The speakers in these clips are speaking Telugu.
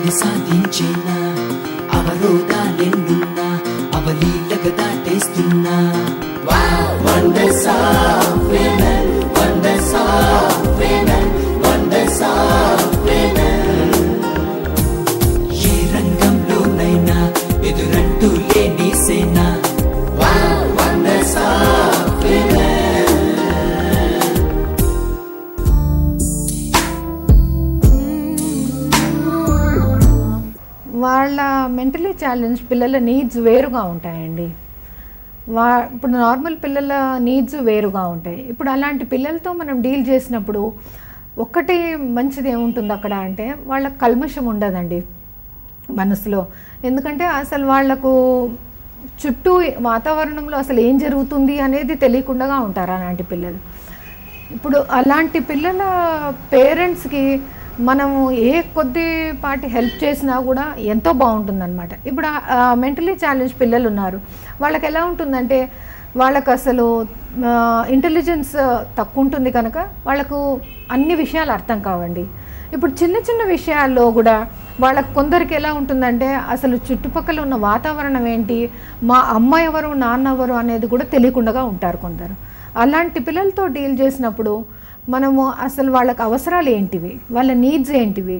అనుకున్నది సాధించేనా అవరోధాలెన్నున్నా అవలీలగా దాటేస్తున్నా wonders of women wonders of women wonders of women ఏ రంగంలోనైనా ఎదురంటూ లేని సేనా వండర్స్ ఆఫ్ విమెన్ వాళ్ళ మెంటలీ ఛాలెంజ్ పిల్లల నీడ్స్ వేరుగా ఉంటాయండి. ఇప్పుడు నార్మల్ పిల్లల నీడ్స్ వేరుగా ఉంటాయి. ఇప్పుడు అలాంటి పిల్లలతో మనం డీల్ చేసినప్పుడు ఒక్కటి మంచిది ఏముంటుంది అక్కడ అంటే వాళ్ళకి కల్మషం ఉండదండి మనసులో. ఎందుకంటే అసలు వాళ్లకు చుట్టూ వాతావరణంలో అసలు ఏం జరుగుతుంది అనేది తెలియకుండా ఉంటారు అలాంటి పిల్లలు. ఇప్పుడు అలాంటి పిల్లల పేరెంట్స్కి మనము ఏ కొద్దిపాటి హెల్ప్ చేసినా కూడా ఎంతో బాగుంటుందన్నమాట. ఇప్పుడు మెంటలీ ఛాలెంజ్ పిల్లలు ఉన్నారు, వాళ్ళకి ఎలా ఉంటుందంటే వాళ్ళకు అసలు ఇంటెలిజెన్స్ తక్కువ ఉంటుంది కనుక వాళ్ళకు అన్ని విషయాలు అర్థం కావండి. ఇప్పుడు చిన్న చిన్న విషయాల్లో కూడా వాళ్ళకు కొందరికి ఎలా ఉంటుందంటే అసలు చుట్టుపక్కల ఉన్న వాతావరణం ఏంటి, మా అమ్మ ఎవరు నాన్న ఎవరు అనేది కూడా తెలియకుండా ఉంటారు కొందరు. అలాంటి పిల్లలతో డీల్ చేసినప్పుడు మనము అసలు వాళ్ళకి అవసరాలు ఏంటివి, వాళ్ళ నీడ్స్ ఏంటివి,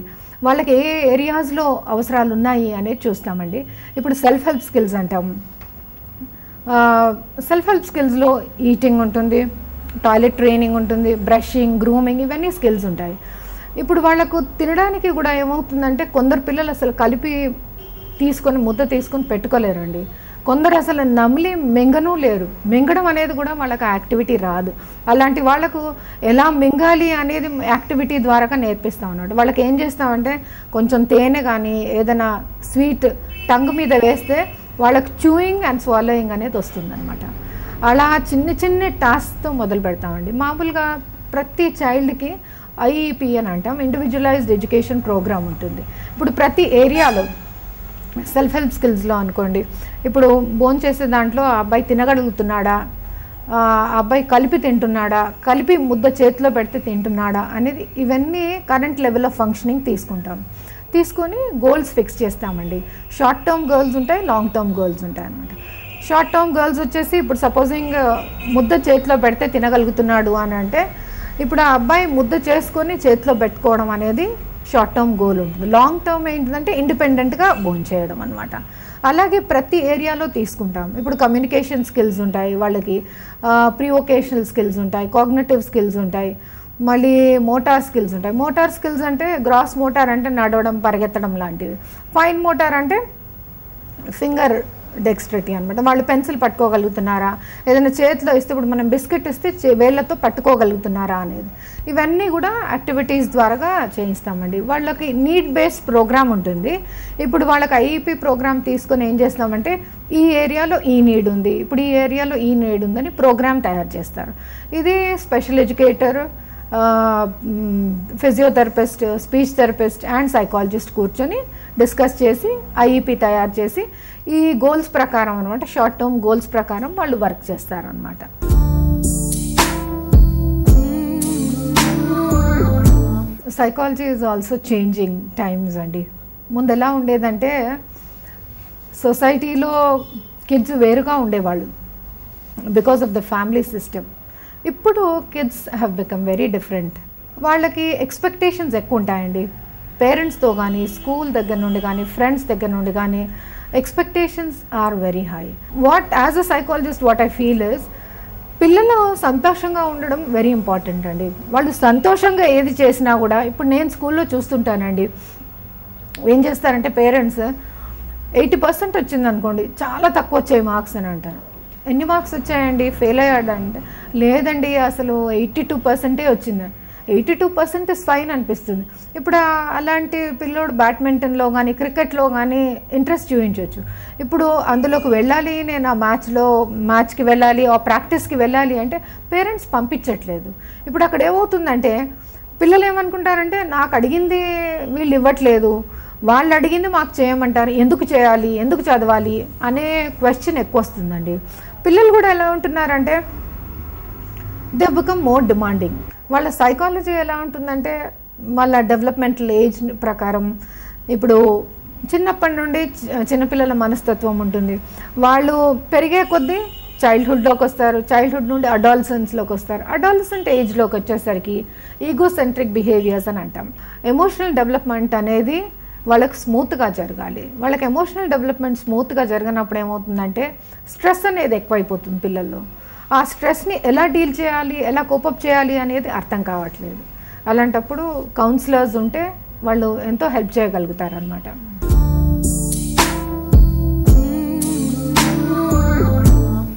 వాళ్ళకి ఏ ఏరియాస్లో అవసరాలు ఉన్నాయి అనేది చూస్తామండి. ఇప్పుడు సెల్ఫ్ హెల్ప్ స్కిల్స్ అంటాం. సెల్ఫ్ హెల్ప్ స్కిల్స్లో ఈటింగ్ ఉంటుంది, టాయిలెట్ ట్రైనింగ్ ఉంటుంది, బ్రషింగ్, గ్రూమింగ్, ఇవన్నీ స్కిల్స్ ఉంటాయి. ఇప్పుడు వాళ్ళకు తినడానికి కూడా ఏమవుతుందంటే కొందరు పిల్లలు అసలు కలిపి తీసుకొని ముద్ద తీసుకొని పెట్టుకోలేరండి. కొందరు అసలు నమిలి మింగను లేరు. మింగడం అనేది కూడా వాళ్ళకి యాక్టివిటీ రాదు. అలాంటి వాళ్ళకు ఎలా మింగాలి అనేది యాక్టివిటీ ద్వారా నేర్పిస్తాం అన్నమాట. వాళ్ళకి ఏం చేస్తామంటే కొంచెం తేనె కానీ ఏదైనా స్వీట్ టంగ్ మీద వేస్తే వాళ్ళకి చూయింగ్ అండ్ స్వాలోయింగ్ అనేది వస్తుందన్నమాట. అలా చిన్న చిన్న టాస్క్తో మొదలు పెడతామండి. మామూలుగా ప్రతి చైల్డ్కి ఐఈపీ అని అంటాం, ఇండివిజువలైజ్డ్ ఎడ్యుకేషన్ ప్రోగ్రామ్ ఉంటుంది. ఇప్పుడు ప్రతి ఏరియాలో సెల్ఫ్ హెల్ప్ స్కిల్స్లో అనుకోండి, ఇప్పుడు భోంచేసే దాంట్లో ఆ అబ్బాయి తినగలుగుతున్నాడా, ఆ అబ్బాయి కలిపి తింటున్నాడా, కలిపి ముద్ద చేతిలో పెడితే తింటున్నాడా అనేది ఇవన్నీ కరెంట్ లెవెల్ ఆఫ్ ఫంక్షనింగ్ తీసుకుంటాం. తీసుకొని గోల్స్ ఫిక్స్ చేస్తామండి. షార్ట్ టర్మ్ గోల్స్ ఉంటాయి, లాంగ్ టర్మ్ గోల్స్ ఉంటాయి అన్నమాట. షార్ట్ టర్మ్ గోల్స్ వచ్చేసి ఇప్పుడు సపోజింగ్ ముద్ద చేతిలో పెడితే తినగలుగుతున్నాడు అని అంటే ఇప్పుడు ఆ అబ్బాయి ముద్ద చేసుకొని చేతిలో పెట్టుకోవడం అనేది షార్ట్ టర్మ్ గోల్ ఉంటుంది. లాంగ్ టర్మ్ ఏంటంటే ఇండిపెండెంట్గా భోంచేయడం అనమాట. అలాగే ప్రతి ఏరియాలో తీసుకుంటాం. ఇప్పుడు కమ్యూనికేషన్ స్కిల్స్ ఉంటాయి వాళ్ళకి, ప్రీ వొకేషనల్ స్కిల్స్ ఉంటాయి, కాగ్నిటివ్ స్కిల్స్ ఉంటాయి, మళ్ళీ మోటార్ స్కిల్స్ ఉంటాయి. మోటార్ స్కిల్స్ అంటే గ్రాస్ మోటార్ అంటే నడవడం, పరిగెత్తడం లాంటివి. ఫైన్ మోటార్ అంటే ఫింగర్ డెక్స్ట్రిటీ అనమాట. వాళ్ళు పెన్సిల్ పట్టుకోగలుగుతున్నారా, ఏదైనా చేతిలో ఇస్తే ఇప్పుడు మనం బిస్కెట్ ఇస్తే వేళ్ళతో పట్టుకోగలుగుతున్నారా అనేది, ఇవన్నీ కూడా యాక్టివిటీస్ ద్వారా చేయిస్తామండి. వాళ్ళకి నీడ్ బేస్డ్ ప్రోగ్రామ్ ఉంటుంది. ఇప్పుడు వాళ్ళకి ఐఈపీ ప్రోగ్రామ్ తీసుకొని ఏం చేస్తామంటే ఈ ఏరియాలో ఈ నీడ్ ఉంది, ఇప్పుడు ఈ ఏరియాలో ఈ నీడ్ ఉందని ప్రోగ్రామ్ తయారు చేస్తారు. ఇది special educator, physiotherapist, speech therapist and psychologist కూర్చొని డిస్కస్ చేసి ఐఈపీ తయారు చేసి ఈ గోల్స్ ప్రకారం అనమాట, షార్ట్ టర్మ్ గోల్స్ ప్రకారం వాళ్ళు వర్క్ చేస్తారనమాట. Psychology is also changing times అండి. ముందు ఎలా ఉండేదంటే సొసైటీలో కిడ్స్ వేరుగా ఉండేవాళ్ళు because of the family system. ఇప్పుడు kids have become very different. వాళ్ళకి ఎక్స్పెక్టేషన్స్ ఎక్కువ ఉంటాయండి పేరెంట్స్తో కానీ, స్కూల్ దగ్గర నుండి కానీ, ఫ్రెండ్స్ దగ్గర నుండి కానీ. Expectations are very high. As a psychologist what I feel is పిల్లలు సంతోషంగా ఉండడం వెరీ ఇంపార్టెంట్ అండి. వాళ్ళు సంతోషంగా ఏది చేసినా కూడా, ఇప్పుడు నేను స్కూల్లో చూస్తుంటానండి, ఏం చేస్తారంటే పేరెంట్స్ 80% వచ్చింది అనుకోండి, చాలా తక్కువ వచ్చాయి మార్క్స్ అని అంటారు. ఎన్ని మార్క్స్ వచ్చాయండి, ఫెయిల్ అయ్యాడంటే లేదండి అసలు 82% వచ్చింది. 82% ఇస్ ఫైన్ అనిపిస్తుంది. ఇప్పుడు అలాంటి పిల్లోడు బ్యాడ్మింటన్లో కానీ క్రికెట్లో కానీ ఇంట్రెస్ట్ చూపించవచ్చు. ఇప్పుడు అందులోకి వెళ్ళాలి, నేను ఆ మ్యాచ్కి వెళ్ళాలి, ఆ ప్రాక్టీస్కి వెళ్ళాలి అంటే పేరెంట్స్ పంపించట్లేదు. ఇప్పుడు అక్కడ ఏమవుతుందంటే పిల్లలు ఏమనుకుంటారంటే నాకు అడిగింది వీళ్ళు ఇవ్వట్లేదు, వాళ్ళు అడిగింది మాకు చేయమంటారు, ఎందుకు చేయాలి, ఎందుకు చదవాలి అనే క్వశ్చన్ ఎక్కువ వస్తుందండి. పిల్లలు కూడా ఎలా ఉంటున్నారంటే దే బికమ్ మోర్ డిమాండింగ్. వాళ్ళ సైకాలజీ ఎలా ఉంటుందంటే వాళ్ళ డెవలప్మెంటల్ ఏజ్ ప్రకారం ఇప్పుడు చిన్నప్పటి నుండి చిన్నపిల్లల మనస్తత్వం ఉంటుంది. వాళ్ళు పెరిగే కొద్దీ చైల్డ్హుడ్లోకి వస్తారు, చైల్డ్హుడ్ నుండి అడాలసెన్స్లోకి వస్తారు, అడాలసెంట్ ఏజ్లోకి వచ్చేసరికి ఈగోసెంట్రిక్ బిహేవియర్స్ అని అంటాం. ఎమోషనల్ డెవలప్మెంట్ అనేది వాళ్ళకి స్మూత్గా జరగాలి. వాళ్ళకి ఎమోషనల్ డెవలప్మెంట్ స్మూత్గా జరిగినప్పుడు ఏమవుతుందంటే స్ట్రెస్ అనేది ఎక్కువైపోతుంది పిల్లల్లో. ఆ స్ట్రెస్ని ఎలా డీల్ చేయాలి, ఎలా కోపప్ చేయాలి అనేది అర్థం కావట్లేదు. అలాంటప్పుడు కౌన్సిలర్స్ ఉంటే వాళ్ళు ఎంతో హెల్ప్ చేయగలుగుతారు అన్నమాట.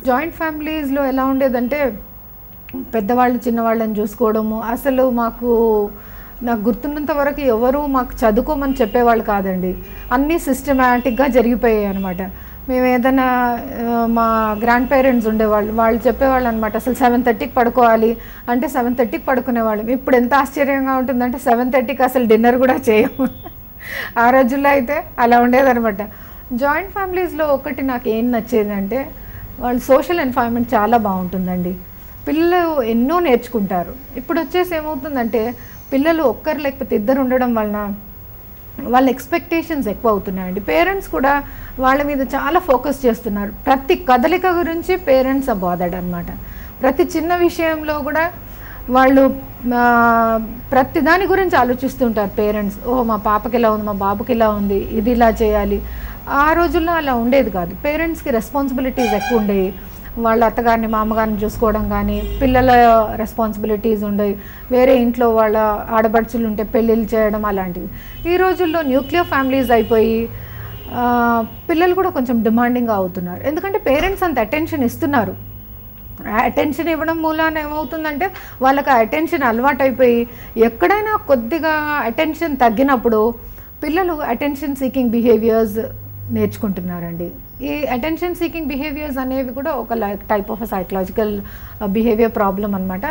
జాయింట్ ఫ్యామిలీస్లో ఎలా ఉండేదంటే పెద్దవాళ్ళు చిన్నవాళ్ళని చూసుకోవడము, అసలు నాకు గుర్తున్నంత వరకు ఎవరు మాకు చదువుకోమని చెప్పేవాళ్ళు కాదండి. అన్నీ సిస్టమేటిక్గా జరిగిపోయాయి అనమాట. మేము ఏదైనా మా గ్రాండ్ పేరెంట్స్ ఉండేవాళ్ళు, వాళ్ళు చెప్పేవాళ్ళు అనమాట, అసలు 7:30కి పడుకోవాలి అంటే 7:30కి పడుకునేవాళ్ళం. ఇప్పుడు ఎంత ఆశ్చర్యంగా ఉంటుందంటే 7:30కి అసలు డిన్నర్ కూడా చేయము. ఆ రోజుల్లో అయితే అలా ఉండేదనమాట. జాయింట్ ఫ్యామిలీస్లో ఒకటి నాకు ఏం నచ్చేదంటే వాళ్ళ సోషల్ ఎన్వైరన్మెంట్ చాలా బాగుంటుందండి. పిల్లలు ఎన్నో నేర్చుకుంటారు. ఇప్పుడు వచ్చేసి ఏమవుతుందంటే పిల్లలు ఒక్కరు లేకపోతే ఇద్దరు ఉండడం వలన వాళ్ళ ఎక్స్పెక్టేషన్స్ ఎక్కువ అవుతున్నాయండి. పేరెంట్స్ కూడా వాళ్ళ మీద చాలా ఫోకస్ చేస్తున్నారు. ప్రతి కదలిక గురించి పేరెంట్స్ బాధడ్ అనమాట. ప్రతి చిన్న విషయంలో కూడా వాళ్ళు ప్రతి దాని గురించి ఆలోచిస్తుంటారు పేరెంట్స్. ఓ మా పాపకి ఇలా ఉంది, మా బాబుకి ఇలా ఉంది, ఇది ఇలా చేయాలి. ఆ రోజుల్లో అలా ఉండేది కాదు. పేరెంట్స్కి రెస్పాన్సిబిలిటీస్ ఎక్కువ ఉండేవి. వాళ్ళ అత్తగారిని మామగారిని చూసుకోవడం కానీ, పిల్లల రెస్పాన్సిబిలిటీస్ ఉండేవి. వేరే ఇంట్లో వాళ్ళ ఆడపడుచులు ఉంటే పెళ్ళిళ్ళు చేయడం అలాంటివి. ఈ రోజుల్లో న్యూక్లియర్ ఫ్యామిలీస్ అయిపోయి పిల్లలు కూడా కొంచెం డిమాండింగ్గా అవుతున్నారు. ఎందుకంటే పేరెంట్స్ అంత అటెన్షన్ ఇస్తున్నారు. అటెన్షన్ ఇవ్వడం మూలాన ఏమవుతుందంటే వాళ్ళకి ఆ అటెన్షన్ అలవాటు అయిపోయి ఎక్కడైనా కొద్దిగా అటెన్షన్ తగ్గినప్పుడు పిల్లలు అటెన్షన్ సీకింగ్ బిహేవియర్స్ నేర్చుకుంటున్నారండి. ఈ అటెన్షన్ సీకింగ్ బిహేవియర్స్ అనేవి కూడా ఒక type of psychological behaviour problem అన్నమాట.